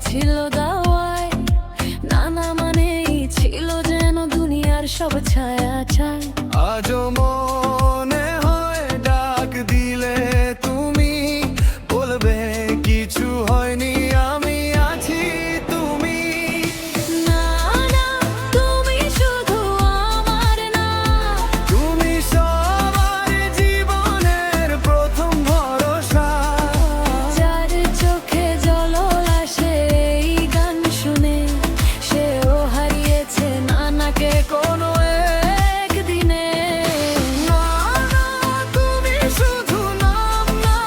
ছিল দাওয়ায়, নানা মানেই ছিল যেন দুনিয়ার সব ছায়া ছায়। আজও মনে হয় ডাক দিলে তুমি বলবে কিছু হয়নি, আমি আছি তুমি। না না, তুমি শুধু আমার না, তুমি সবার জীবনের প্রথম ভরসা। যার চোখে জলল আসে এই গান শুনে, সেও হারিয়েছে নানাকে কোনো একদিনে। না না, তুমি শুধু নাম না,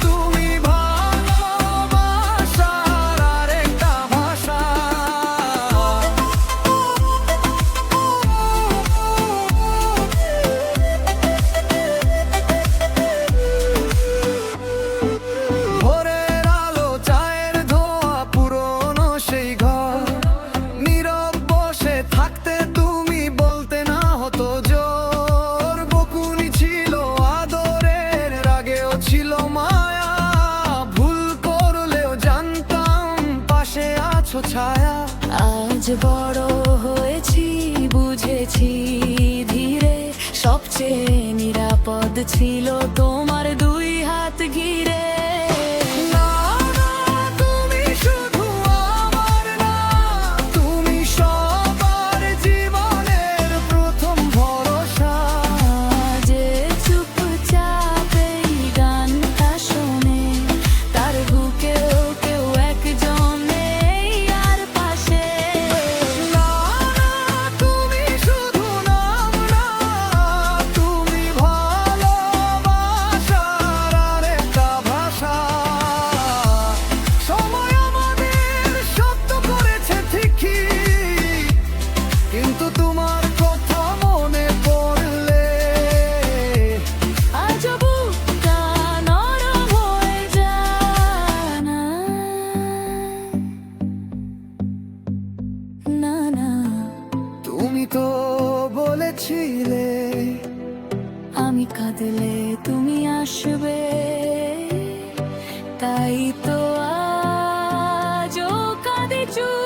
তুমি ভালোবাসার আরেকটা ভাষা। ভোরের আলো, চায়ের ধোয়া, পুরনো সেই ঘর, নীরব বসে থাকতে তুমি বলতে না হতো জোর। বকুনি ছিল আদরের, রাগেও ছিল মায়া, ভুল করলেও জানতাম পাশে আছো ছায়া। আজ বড় হয়েছি, বুঝেছি ধীরে, সবচেয়ে নিরাপদ ছিল তোমার দুই হাত ঘিরে। না না, তুমি শুধু আমার না, তুমি সবার জীবনের প্রথম ভরসা। যে চুপচাপ এই গানটা শোনে, তার বুকেও কেউ একজন নেই আর পাশে। না না, তুমি শুধু নাম না, তুমি ভালোবাসার আরেকটা ভাষা। সময় আমাদের শব্দ করেছে ঠিকই, কিন্তু তোমার কথা মনে পড়লে আজ বুকটা নরম হয়ে যায় না। না না, তুমি তো বলেছিলে আমি কাঁদলে তুমি আসবে, তাই তো আজও কাঁদে চুপচাপ।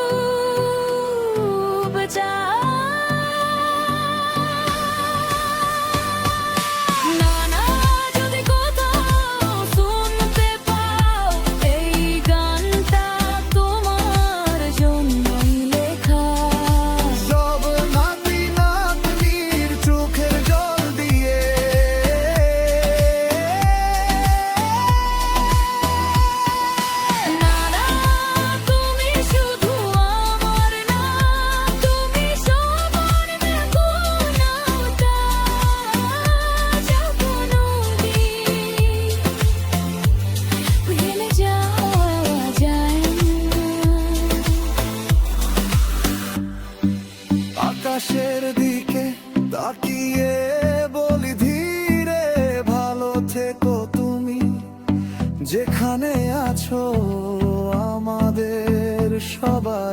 না না, যদি কোথাও শুনতে পাও এই গানটা তোমার জন্যই লেখা। সব নাতি নাতনির চোখের জল দিয়ে না না, তুমি শুধু আমার না, তুমি সবার না, কোনটা যখন ভুলে যাওয়া যায় না। আকাশের দিকে তাকিয়ে বলি ধীরে, ভালো থেকো তুমি যেখানে আছো আমাদের সবার